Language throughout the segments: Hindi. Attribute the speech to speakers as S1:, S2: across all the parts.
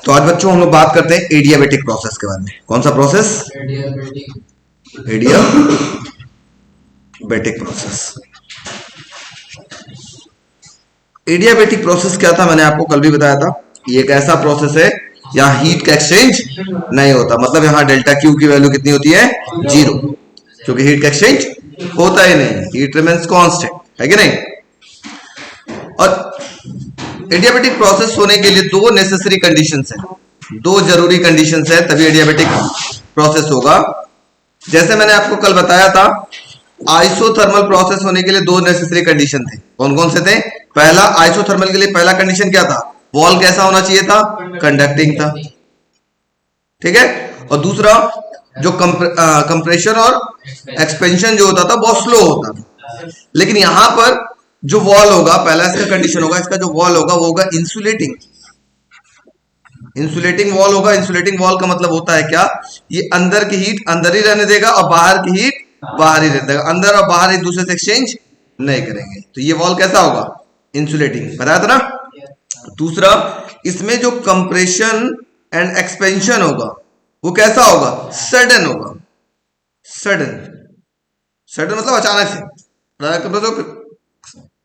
S1: तो आज बच्चों हम लोग बात करते हैं एडियाबेटिक प्रोसेस के बारे में। कौन सा process? Adiabatic process. Adiabatic process क्या था, मैंने आपको कल भी बताया था। ये एक ऐसा प्रोसेस है यहाँ हीट का एक्सचेंज नहीं होता, मतलब यहाँ डेल्टा क्यू की वैल्यू कितनी होती है? 0, क्योंकि हीट का एक्सचेंज होता ही नहीं, हीट रिमेन्स कांस्टेंट, है कि नहीं? और एडियाबेटिक प्रोसेस होने के लिए दो नेसेसरी कंडीशंस है, दो जरूरी कंडीशंस है, तभी एडियाबेटिक प्रोसेस होगा। जैसे मैंने आपको कल बताया था, आइसोथर्मल प्रोसेस होने के लिए दो नेसेसरी कंडीशन थे। कौन कौन से थे? पहला, आइसोथर्मल के लिए पहला कंडीशन क्या था? वॉल कैसा होना चाहिए था? कंडक्टिंग था, ठीक है। और दूसरा, जो कंप्रेशन और एक्सपेंशन जो होता था बहुत स्लो होता था। लेकिन यहां पर जो वॉल होगा, पहला इसका कंडीशन होगा, इसका जो वॉल होगा वो होगा इंसुलेटिंग। इंसुलेटिंग वॉल होगा। इंसुलेटिंग वॉल का मतलब होता है क्या? ये अंदर की हीट अंदर ही रहने देगा और बाहर की हीट बाहर ही रहने देगा, अंदर और बाहर एक दूसरे से एक्सचेंज नहीं करेंगे। तो ये वॉल कैसा होगा? इंसुलेटिंग, बताया था ना। दूसरा, इसमें जो कंप्रेशन एंड एक्सपेंशन होगा वो कैसा होगा? सडन होगा। सडन, सडन मतलब अचानक से।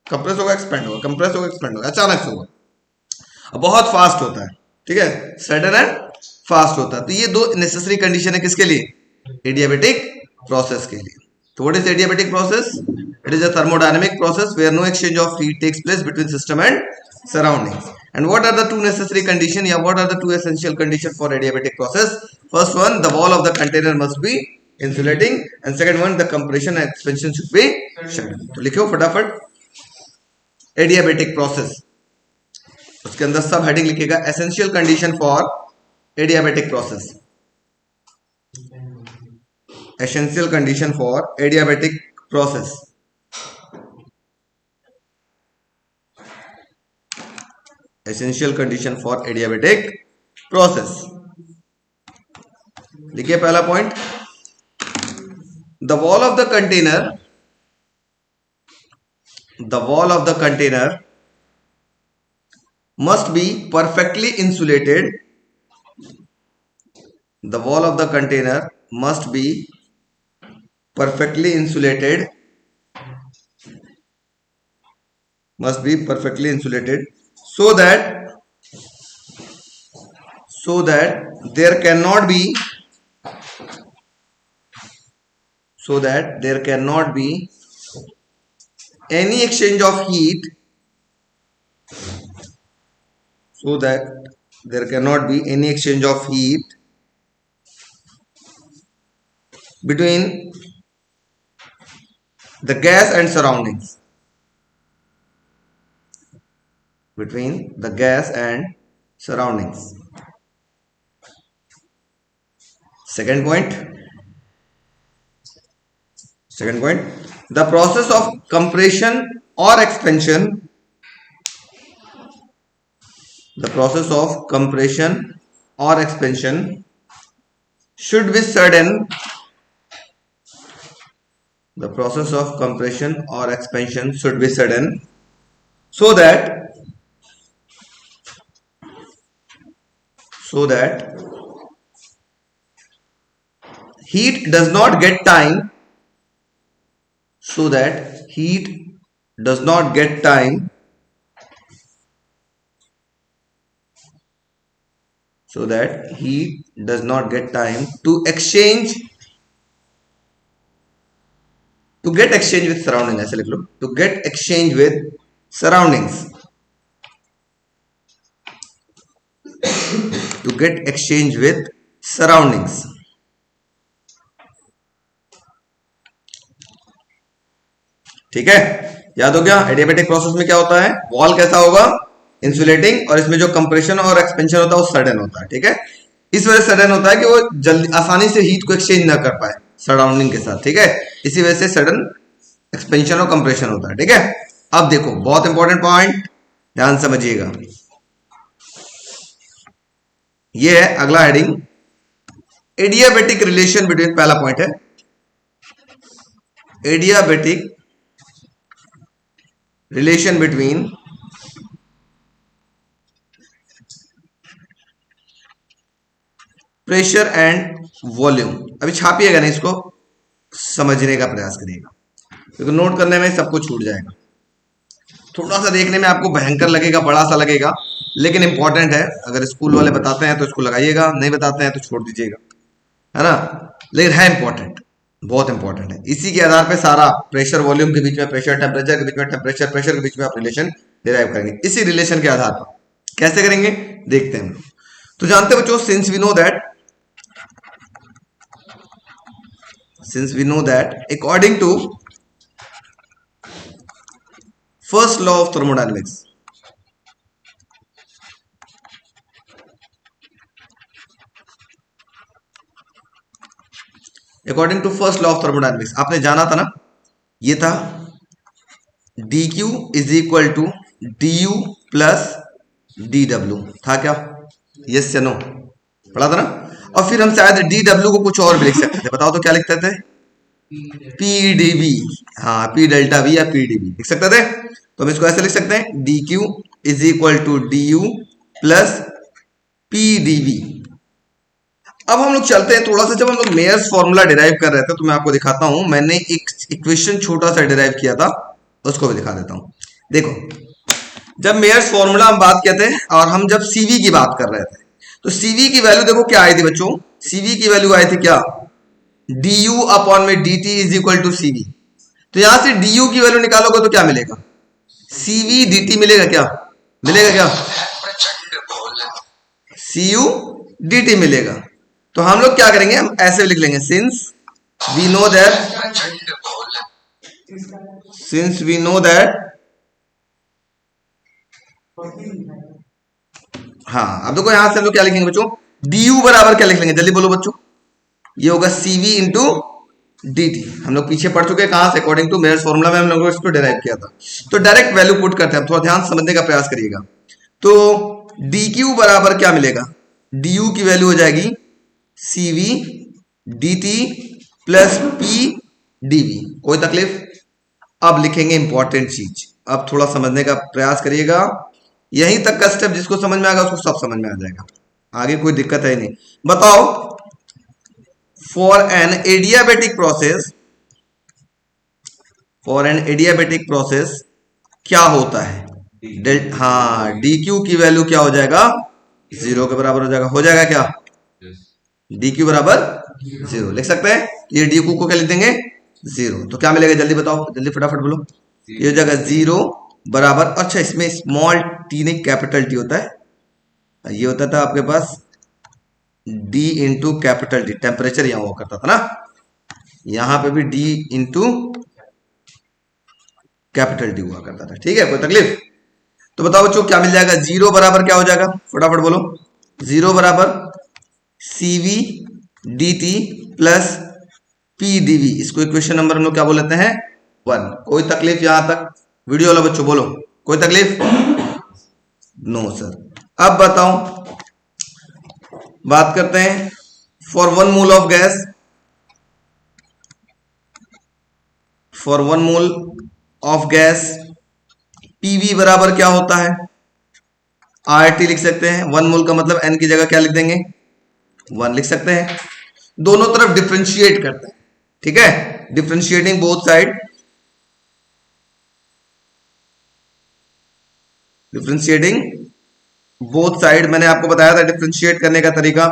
S1: कंप्रेस होगा, एक्सपेंड होगा, कंप्रेस होगा, एक्सपेंड होगा, अचानक से होगा, बहुत फास्ट होता है, ठीक है। सडन एंड फास्ट होता है। तो ये दो नेसेसरी कंडीशन है किसके लिए? एडियाबेटिक प्रोसेस के लिए। तो what is adiabatic process? It is a thermodynamic process where no exchange of heat takes place between system and surroundings. And what are the two necessary condition? Yeah, what are the two essential condition for adiabatic process? First one, the wall of the container must be insulating, and second one, the compression and expansion should be sudden. तो लिखो फटाफट एडियाबेटिक प्रोसेस, उसके अंदर सब हेडिंग लिखेगा essential condition for adiabatic process. Essential condition for adiabatic process. Essential condition for adiabatic process. लिखिए पहला point, the wall of the container, the wall of the container must be perfectly insulated. The wall of the container must be perfectly insulated, must be perfectly insulated so that there cannot be, so that there cannot be any exchange of heat, so that there cannot be any exchange of heat between the gas and surroundings, between the gas and surroundings. Second point, the process of compression or expansion, the process of compression or expansion should be sudden, the process of compression or expansion should be sudden so that heat does not get time, so that heat does not get time, so that heat does not get time to exchange, to get exchange with surroundings. ऐसे लिख लो, to get exchange with surroundings, to get exchange with surroundings. ठीक है, याद हो गया। एडियाबेटिक प्रोसेस में क्या होता है? वॉल कैसा होगा? इंसुलेटिंग, और इसमें जो कंप्रेशन और एक्सपेंशन होता है वो सडन होता है, ठीक है। इस वजह से सडन होता है कि वो जल्दी आसानी से हीट को एक्सचेंज ना कर पाए सराउंडिंग के साथ, ठीक है। इसी वजह से सडन एक्सपेंशन और कंप्रेशन होता है, ठीक है। अब देखो बहुत इंपॉर्टेंट पॉइंट, ध्यान समझिएगा। ये है अगला हेडिंग, एडियाबेटिक रिलेशन बिटवीन, पहला पॉइंट है adiabatic relation between pressure and volume. अभी छापिएगा नहीं, इसको समझने का प्रयास करिएगा, क्योंकि नोट करने में सब कुछ छूट जाएगा। थोड़ा सा देखने में आपको भयंकर लगेगा, बड़ा सा लगेगा, लेकिन इंपॉर्टेंट है। अगर स्कूल वाले बताते हैं तो इसको लगाइएगा, नहीं बताते हैं तो छोड़ दीजिएगा, है ना। लेकिन है इंपॉर्टेंट, बहुत इंपॉर्टेंट है। इसी के आधार पे सारा प्रेशर वॉल्यूम के बीच में, प्रेशर टेम्परेचर के बीच में, टेम्परेचर प्रेशर के बीच में आप रिलेशन डिराइव करेंगे। इसी रिलेशन के आधार पर कैसे करेंगे देखते हैं। तो जानते हैं बच्चों, since we know that according to first law of thermodynamics, according to first law of thermodynamics आपने जाना था ना, ये था dq is equal to du plus dw, था क्या? यस या नो? पढ़ा था ना। और फिर हम शायद dw को कुछ और भी लिख सकते थे, बताओ तो क्या लिखते थे? pdv, हाँ p डेल्टा v या pdv लिख सकते थे। तो हम इसको ऐसे लिख सकते हैं, dq is equal to du plus pdv। अब हम लोग चलते हैं थोड़ा सा, जब हम लोग मेयर्स फॉर्मूला डिराइव कर रहे थे तो मैं आपको दिखाता हूं, मैंने एक इक्वेशन छोटा सा डिराइव किया था, उसको भी दिखा देता हूं। देखो, जब मेयर्स फॉर्मूला हम बात करते हैं और हम जब सीवी की बात कर रहे थे, तो सीवी की वैल्यू देखो क्या आई थी बच्चों, सीवी की वैल्यू आई थी क्या? du अपॉन में dt is equal to CV. तो यहां से du की वैल्यू निकालोगे तो क्या मिलेगा? सीवी dt मिलेगा, क्या मिलेगा? क्या cu dt मिलेगा। तो हम लोग क्या करेंगे, हम ऐसे लिख लेंगे, सिंस वी नो दैट हाँ, अब देखो यहां से हम लोग क्या लिखेंगे बच्चों, du बराबर क्या लिख लेंगे, जल्दी बोलो बच्चों, ये होगा cv इंटू dt। हम लोग पीछे पढ़ चुके हैं, कहां से? अकॉर्डिंग टू मेयर्स फॉर्मूला में हम लोग इसको डिराइव किया था। तो डायरेक्ट वैल्यू पुट करते हैं, थोड़ा ध्यान समझने का प्रयास करिएगा। तो dq बराबर क्या मिलेगा, du की वैल्यू हो जाएगी cv dt plus p dv। कोई तकलीफ? अब लिखेंगे इंपॉर्टेंट चीज, अब थोड़ा समझने का प्रयास करिएगा। यहीं तक का स्टेप जिसको समझ में आएगा उसको सब समझ में आ जाएगा, आगे कोई दिक्कत है ही नहीं। बताओ, फॉर एन एडियाबेटिक प्रोसेस क्या होता है? हाँ, dq की वैल्यू क्या हो जाएगा? 0 के बराबर हो जाएगा क्या? dq बराबर 0 लिख सकते हैं। ये dq को क्या लिख देंगे? 0। तो क्या मिलेगा, जल्दी बताओ, जल्दी फटाफट बोलो। ये हो जाएगा 0 बराबर, अच्छा इसमें स्मॉल टी नहीं कैपिटल टी होता है, ये होता था आपके पास d into capital T, temperature यहां हुआ करता था ना, यहां पे भी d इंटू कैपिटल टी हुआ करता था। ठीक है, कोई तकलीफ? तो बताओ बच्चों क्या मिल जाएगा, 0 बराबर क्या हो जाएगा, फटाफट बोलो। 0 बराबर cv dt plus p dv, इसको इक्वेशन नंबर हम लोग क्या बोल लेते हैं? 1। कोई तकलीफ यहां तक? वीडियो वाला बच्चों बोलो, कोई तकलीफ? No sir. अब बताओ, बात करते हैं for 1 mole of gas, for 1 mole of gas PV बराबर क्या होता है? RT लिख सकते हैं। 1 मोल का मतलब n की जगह क्या लिख देंगे? 1 लिख सकते हैं। दोनों तरफ डिफरेंशिएट करते हैं, ठीक है, differentiating both side, differentiating both side. मैंने आपको बताया था डिफरेंशिएट करने का तरीका।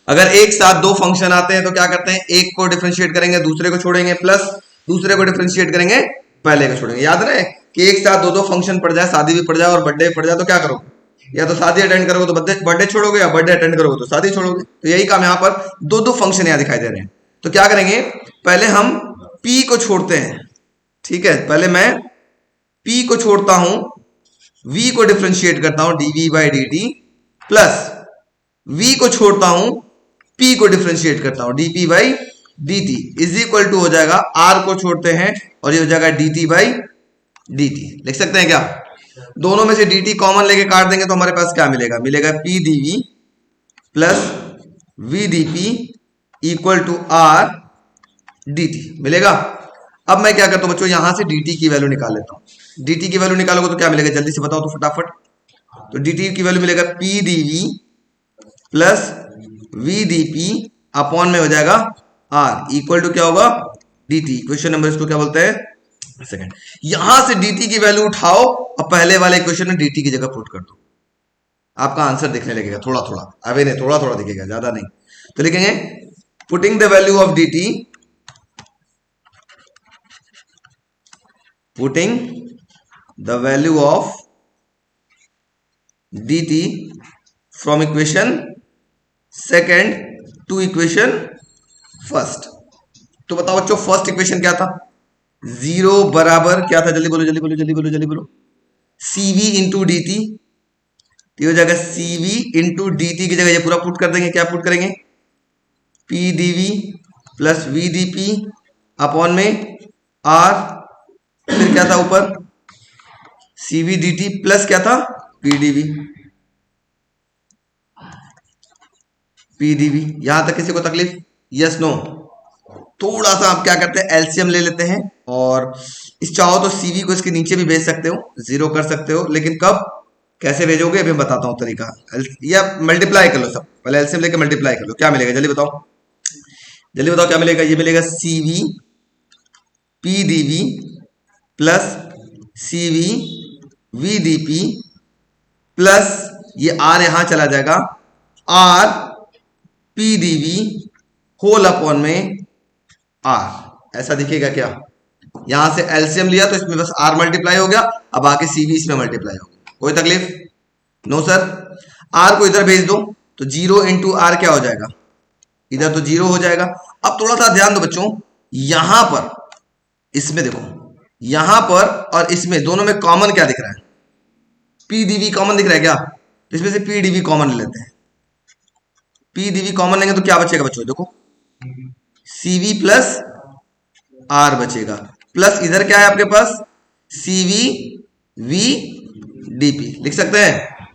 S1: अगर एक साथ दो फंक्शन आते हैं तो क्या करते हैं, एक को डिफरेंशिएट करेंगे, दूसरे को छोड़ेंगे, प्लस दूसरे को डिफरेंशिएट करेंगे, पहले को छोड़ेंगे। याद रहे कि एक साथ दो फंक्शन पड़ जाए, शादी भी पड़ जाए और बर्थडे पड़ जाए तो क्या करोगे? या तो शादी अटेंड करोगे तो बर्थडे छोड़ोगे, या बर्थडे अटेंड करोगे तो शादी छोड़ोगे। तो यही काम यहाँ पर, दो फंक्शन यहाँ दिखाई दे रहे हैं। तो क्या करेंगे, पहले हम P को छोड़ते हैं, ठीक है, पहले मैं P को छोड़ता हूं, V को डिफरेंशिएट करता हूं dv by dt, plus V को छोड़ता हूं, P को डिफरेंशिएट करता हूं dp by dt, is equal to हो जाएगा R को छोड़ते हैं और ये हो जाएगा dt बाई dt। लिख सकते हैं क्या? दोनों में से dt कॉमन लेके काट देंगे तो हमारे पास क्या मिलेगा, मिलेगा p dv plus v dp equal to r dt मिलेगा। अब मैं क्या करता हूं बच्चों, यहां से dt की वैल्यू निकाल लेता हूं। dt की वैल्यू निकालोगे तो क्या मिलेगा, जल्दी से बताओ तो फटाफट। तो dt की वैल्यू मिलेगा p dv plus V D P upon में हो जाएगा आर इक्वल टू क्या होगा डी टी। क्वेश्चन नंबर इसको क्या बोलते हैं सेकंड। यहां से dt की वैल्यू उठाओ और पहले वाले क्वेश्चन में dt की जगह पुट कर दो, आपका आंसर दिखने लगेगा थोड़ा थोड़ा, अभी नहीं थोड़ा थोड़ा दिखेगा, ज्यादा नहीं। तो लिखेंगे putting the value of dt, putting the value of dt from equation second to equation first. तो बताओ बच्चों फर्स्ट इक्वेशन क्या था, जीरो बराबर क्या था, जल्दी बोलो जल्दी बोलो जल्दी बोलो जल्दी बोलो, cv इंटू डी टी। हो जाएगा cv इंटू डी टी की जगह ये पूरा पुट कर देंगे, क्या पुट करेंगे P DV plus V D P upon में आर, फिर क्या था ऊपर cv dt प्लस क्या था pdv, pdv। यहां तक किसी को तकलीफ, यस नो। थोड़ा सा आप क्या करते हैं एलसीएम ले लेते हैं, और इस चाहो तो सीवी को इसके नीचे भी भेज सकते हो, जीरो कर सकते हो, लेकिन कब कैसे भेजोगे अभी मैं बताता हूं तरीका। या मल्टीप्लाई कर लो, सब पहले एलसीएम लेके मल्टीप्लाई कर लो, क्या मिलेगा जल्दी बताओ जल्दी बताओ क्या मिलेगा। ये मिलेगा CV P DV plus CV V D P plus ये आर यहां चला जाएगा R P DV whole upon में आर, ऐसा दिखेगा क्या। यहां से एलसीएम लिया तो इसमें बस आर मल्टीप्लाई हो गया, अब आके सीवी इसमें मल्टीप्लाई हो गया, कोई तकलीफ नो सर। आर को इधर भेज दो तो जीरो इंटू आर क्या हो जाएगा, इधर तो जीरो हो जाएगा। अब थोड़ा सा ध्यान दो बच्चों, यहां पर इसमें देखो, यहां पर और इसमें दोनों में कॉमन क्या दिख रहा है, पीडीवी कॉमन दिख रहा है क्या, तो इसमें से पीडीवी कॉमन ले लेते हैं। पीडीवी कॉमन लेंगे तो क्या बचेगा बच्चों, देखो सीवी प्लस आर बचेगा, प्लस इधर क्या है आपके पास सीवी वी डीपी लिख सकते हैं।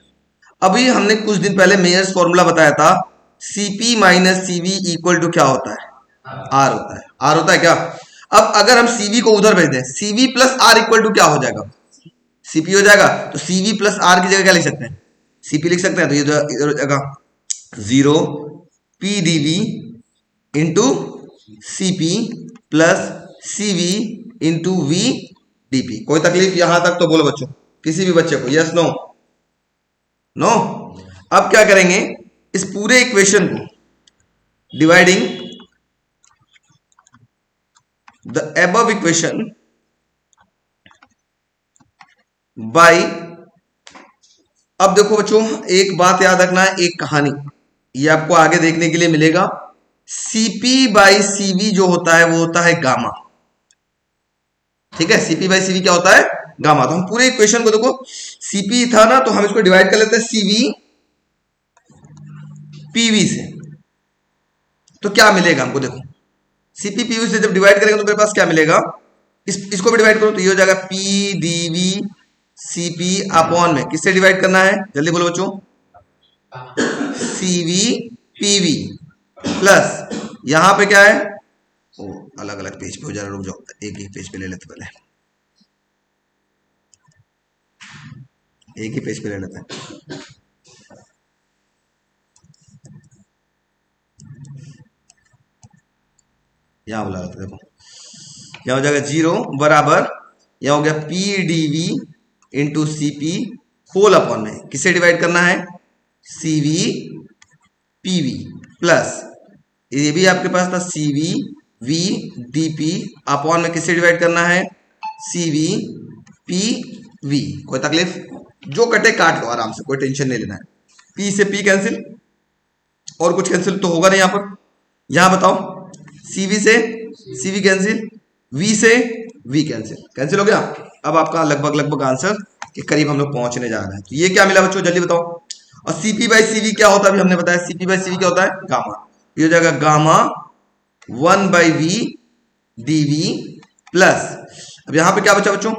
S1: अभी हमने कुछ दिन पहले मेयर्स फॉर्मूला बताया था, CP minus CV equal to क्या होता है आर होता है, आर होता है क्या। अब अगर हम सीवी को उधर भेज दें, CV plus R equal to क्या हो जाएगा सीपी हो जाएगा, तो सीवी प्लस आर की जगह क्या लिख सकते हैं सीपी लिख सकते हैं, तो ये इधर हो जाएगा zero P DV into CP plus CV into V DP. कोई तकलीफ यहां तक तो बोलो बच्चों, किसी भी बच्चे को, यस नो नो। अब क्या करेंगे, इस पूरे इक्वेशन को dividing the above equation by, अब देखो बच्चों एक बात याद रखना है, एक कहानी ये आपको आगे देखने के लिए मिलेगा। सीपी बाई सीवी जो होता है वो होता है गामा, ठीक है, सीपी बाई सीवी क्या होता है गामा। तो हम पूरे इक्वेशन को देखो, सीपी था ना तो हम इसको डिवाइड कर लेते हैं सीवी पीवी से, तो क्या मिलेगा हमको, देखो सीपी पीवी से जब डिवाइड करेंगे तो मेरे पास क्या मिलेगा, इसको भी डिवाइड करो तो ये हो जाएगा पी डीवी सीपी अपॉन में किससे डिवाइड करना है जल्दी बोलो बच्चों, सीवी पीवी प्लस यहां पे क्या है, ओ अलग अलग पेज पे हो जा रहा, रुक जाओ एक ही पेज पे ले लेते, पहले एक ही पेज पे ले लेते हैं। यहां बुला लेते, देखो क्या हो जाएगा जीरो बराबर यह हो गया P DV into CP whole upon में किससे डिवाइड करना है सीवी पीवी प्लस ये भी आपके पास था सीवी वी डीपी अपॉन में किससे डिवाइड करना है सीवी पी वी। कोई तकलीफ, जो कटे काट लो आराम से, कोई टेंशन नहीं लेना है। पी से पी कैंसिल, और कुछ कैंसिल तो होगा नहीं यहां पर, यहां बताओ सीवी से सीवी कैंसिल, वी से वी कैंसिल, कैंसिल हो गया। अब आपका लगभग लगभग आंसर के करीब हम लोग पहुंचने जा रहे हैं। तो ये क्या मिला बच्चों जल्दी बताओ, और सीपी बाई सीवी क्या होता है अभी हमने बताया, सीपी बाई सीवी क्या होता है गामा, ये हो जाएगा gamma 1 by V DV plus, अब यहां पे क्या बचा बच्चों,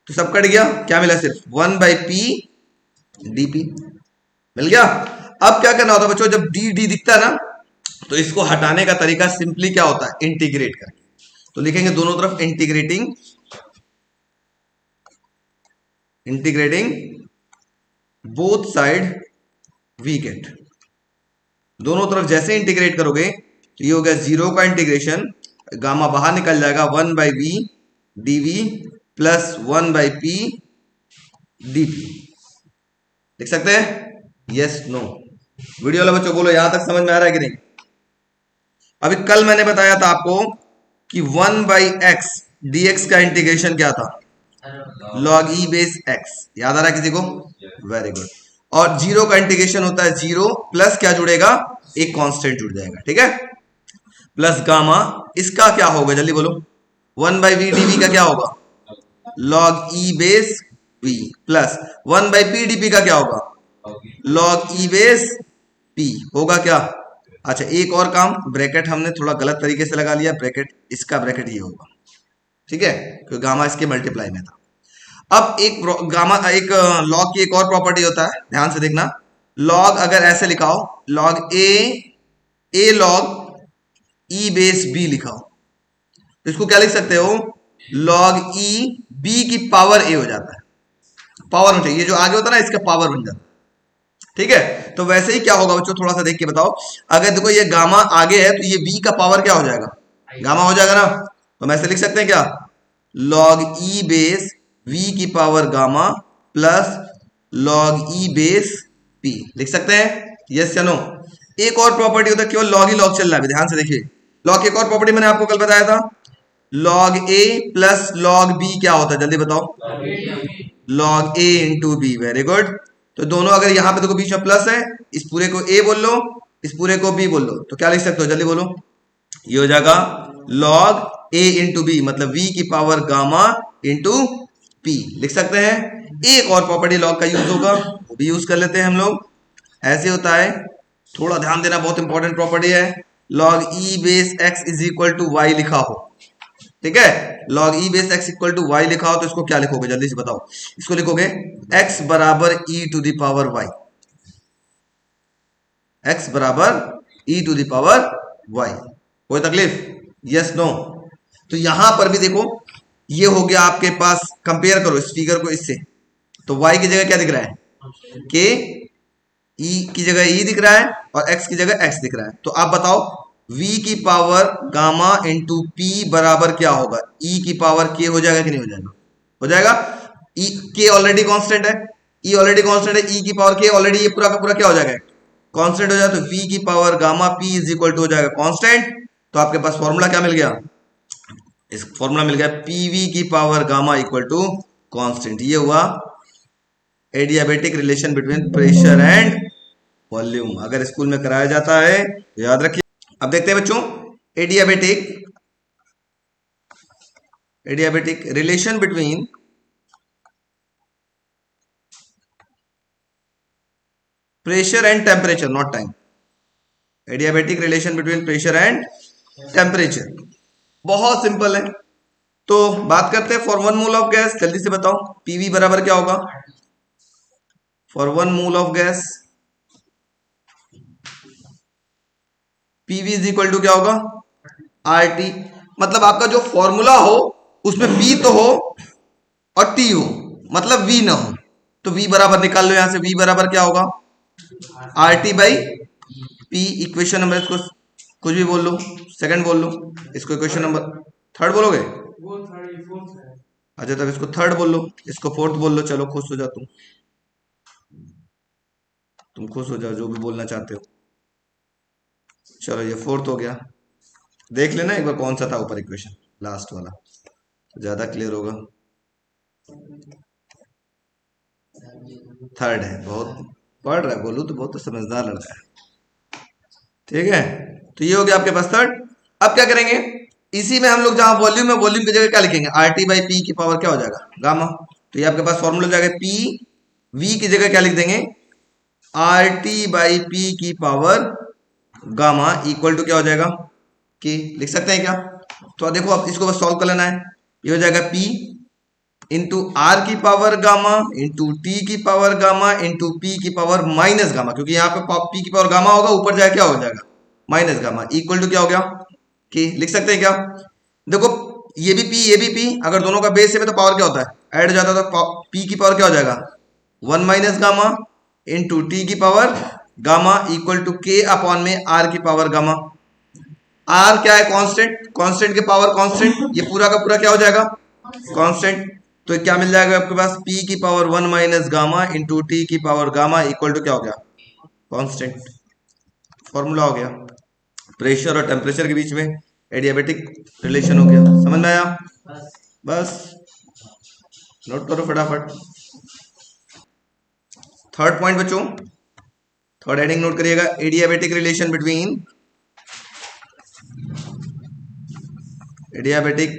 S1: तो सब कट गया, क्या मिला सिर्फ 1 बाई पी डीपी मिल गया। अब क्या करना होता है बच्चों, जब डी डी दिखता है ना तो इसको हटाने का तरीका सिंपली क्या होता है इंटीग्रेट करके, तो लिखेंगे दोनों तरफ integrating both side we get, दोनों तरफ जैसे इंटीग्रेट करोगे तो ये हो गया 0 का इंटीग्रेशन, गामा बाहर निकल जाएगा 1/v dv plus 1/p dt। लिख सकते हैं यस नो? वीडियो वाले बच्चों बोलो यहां तक समझ में आ रहा है कि नहीं? अभी कल मैंने बताया था आपको कि 1/x dx का इंटीग्रेशन क्या था? log e base x। याद आ रहा है किसी को? Very good. और 0 का इंटीग्रेशन होता है 0 प्लस क्या जुड़ेगा? एक कांस्टेंट जुड़ जाएगा, ठीक है, प्लस गामा। इसका क्या होगा जल्दी बोलो? 1/v dv का क्या होगा? log e base v plus 1/p dp का क्या होगा? log e बेस p होगा क्या? अच्छा एक और काम, ब्रैकेट हमने थोड़ा गलत तरीके से लगा लिया, ब्रैकेट इसका ब्रैकेट ये होगा, ठीक है, क्योंकि गामा इसके मल्टीप्लाई में था। अब एक गामा एक लॉग की एक और प्रॉपर्टी होता है, ध्यान से देखना। लॉग अगर ऐसे लिखाओ, लॉग ए लॉग ई बेस बी लिखाओ तो इसको क्या लिख सकते हो? लॉग ई बी की पावर ए हो जाता है, पावर में चाहिए, ये जो आगे होता है ना इसका पावर बन जाता है, ठीक है। तो वैसे ही क्या होगा बच्चों, थोड़ा सा देख के बताओ। अगर देखो ये गामा आगे है तो ये v का पावर क्या हो जाएगा? गामा हो जाएगा ना। तो हम ऐसे लिख सकते हैं क्या? log e बेस v की power gamma plus log e base p लिख सकते हैं यस या नो? एक और प्रॉपर्टी होता है, केवल log ही log चल रहा है, ध्यान से देखिए। log की एक और प्रॉपर्टी मैंने आपको कल बताया था, log a plus log b क्या होता है जल्दी बताओ? log a into B. Very good. तो दोनों अगर यहां पे देखो बीच में प्लस है, इस पूरे को a बोल लो, इस पूरे को b बोल लो, तो क्या लिख सकते हो जल्दी बोलो? ये हो जाएगा log a इंटू बी, मतलब v की पावर गामा इंटू p लिख सकते हैं। एक और प्रॉपर्टी log का यूज होगा, वो भी यूज कर लेते हैं हम लोग। ऐसे होता है, थोड़ा ध्यान देना, बहुत इंपॉर्टेंट प्रॉपर्टी है। log e base x is equal to y लिखा हो, ठीक है, log e base x equal to y लिखा हो तो इसको क्या लिखोगे जल्दी से बताओ? इसको लिखोगे x बराबर e to the power y, x बराबर e to the power y। कोई तकलीफ? Yes no? तो यहां पर भी देखो ये हो गया आपके पास, कंपेयर करो इस फिगर को इससे, तो y की जगह क्या दिख रहा है? k, e की जगह e दिख रहा है और x की जगह x दिख रहा है। तो आप बताओ v की पावर गामा इंटू p बराबर क्या होगा? e की पावर k हो जाएगा कि नहीं हो जाएगा? हो जाएगा। e k ऑलरेडी कांस्टेंट है, e ऑलरेडी कांस्टेंट है, e की पावर k ऑलरेडी, ये पूरा का पूरा क्या हो जाएगा? कांस्टेंट हो जाएगा। तो v की power gamma p is equal to हो जाएगा कांस्टेंट। तो आपके पास फॉर्मूला क्या मिल गया? इस फॉर्मूला मिल गया pv की power gamma equal to constant. ये हुआ adiabatic relation between pressure and volume. अगर स्कूल में कराया जाता है तो याद रखिए। अब देखते हैं बच्चों, adiabatic relation between pressure and temperature, not time. Adiabatic relation between pressure and temperature बहुत सिंपल है। तो बात करते हैं फॉर 1 मोल ऑफ गैस, जल्दी से बताओ पीवी बराबर क्या होगा? For 1 mole of gas PV is equal to क्या होगा? आरटी। मतलब आपका जो फॉर्मूला हो उसमें पी तो हो और टी हो, मतलब वी ना हो, तो वी बराबर निकाल लो यहां से। वी बराबर क्या होगा? RT by P. Equation number, इसको कुछ भी बोल लो, सेकंड बोल लो, इसको इक्वेशन नंबर थर्ड बोलोगे? अच्छा तब इसको थर्ड बोल लो, इसको फोर्थ बोल लो। चलो खुश हो जाओ, तुम खुश हो जाओ जो भी बोलना चाहते हो। चलो ये फोर्थ हो गया। देख लेना एक बार कौन सा था ऊपर इक्वेशन, लास्ट वाला, ज्यादा क्लियर होगा। थर्ड है। बहुत पढ़ रहा है, बोलू तो बहुत तो समझदार लड़का है, ठीक है। तो ये हो गया आपके पास थर्ड। अब क्या करेंगे, इसी में हम लोग जहां वॉल्यूम है, वॉल्यूम की जगह क्या लिखेंगे? आर टी बाई पी की पावर क्या हो जाएगा? गामा। तो ये आपके पास फॉर्मूला हो जाएगा पी, वी की जगह क्या लिख देंगे? आर टी बाई पी की पावर गामा इक्वल टू क्या हो जाएगा? के। लिख सकते हैं क्या? तो देखो अब इसको बस सॉल्व कर लेना है। ये हो जाएगा पी इंटू आर की पावर गामा इंटू टी की पावर गामा इंटू पी की पावर माइनस गामा, क्योंकि यहाँ पे पी की पावर गामा होगा, ऊपर जाए क्या हो जाएगा? माइनस गामा इक्वल टू क्या हो गया? के। लिख सकते हैं क्या? देखो ये भी पी, ये भी पी, अगर दोनों का बेस है तो पावर क्या होता है? ऐड हो जाता है। तो पी की पावर क्या हो जाएगा? 1 माइनस गामा इंटू टी की पावर गामा इक्वल टू के अपॉन में आर की पावर गामा। आर क्या है? कांस्टेंट, कांस्टेंट के पावर कांस्टेंट, ये पूरा का पूरा क्या हो जाएगा? कांस्टेंट। तो क्या मिल जाएगा आपके पास? p की power 1 minus gamma into T की पावर गामा इक्वल टू क्या हो गया? कांस्टेंट। फॉर्मूला हो गया, प्रेशर और टेम्परेचर के बीच में एडियाबेटिक रिलेशन हो गया। समझ में आया? बस नोट करो फटाफट। थर्ड पॉइंट बच्चों, थर्ड हेडिंग नोट करिएगा, adiabatic relation between, adiabatic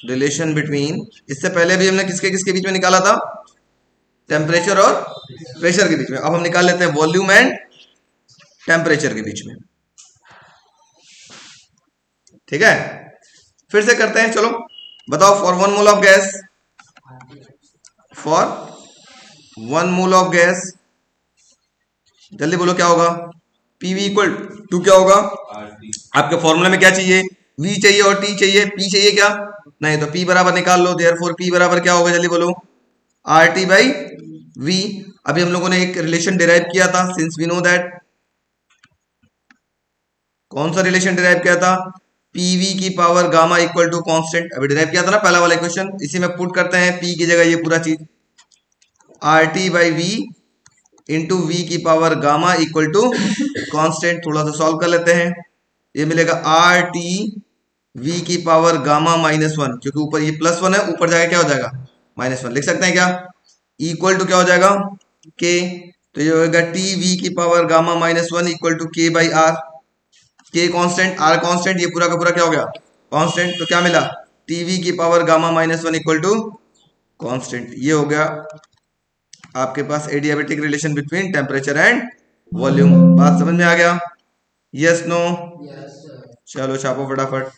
S1: relation between, इससे पहले भी हमने किसके किसके बीच में निकाला था? टेम्परेचर और प्रेशर के बीच में। अब हम निकाल लेते हैं वॉल्यूम एंड टेम्परेचर के बीच में। ठीक है, फिर से करते हैं, चलो बताओ। For 1 mole of gas, for 1 mole of gas, जल्दी बोलो क्या होगा? पीवी इक्वल टू क्या होगा? आपके फॉर्मूला में क्या चाहिए? V चाहिए और T चाहिए, P चाहिए क्या? नहीं, तो P बराबर निकाल लो। देयरफॉर P बराबर क्या होगा? जल्दी बोलो। RT by V। अभी हम लोगों ने एक रिलेशन डिराइव किया था, सिंस वी नो दैट, कौन सा रिलेशन डिराइव किया था? PV की power gamma equal to constant. अभी डिराइव किया था ना पहला वाला इक्वेशन, इसी में पुट करते हैं P की जगह ये पूरा चीज, RT by V into V की power gamma equal to constant. थोड़ा सा सॉल्व कर लेते हैं, ये मिलेगा RT V की पावर गामा माइनस 1, क्योंकि ऊपर ये प्लस 1 है, ऊपर जाके क्या हो जाएगा? -1। लिख सकते हैं क्या? इक्वल टू क्या हो जाएगा? K। तो ये होगा TV की power gamma -1 equal to K by R। K constant, R constant, ये पूरा का पूरा क्या हो गया? कांस्टेंट। तो क्या मिला? TV की power gamma -1 equal to constant. ये हो गया आपके पास adiabatic relation between temperature and volume. बात समझ में आ गया? Yes no? चलो छापो फटाफट।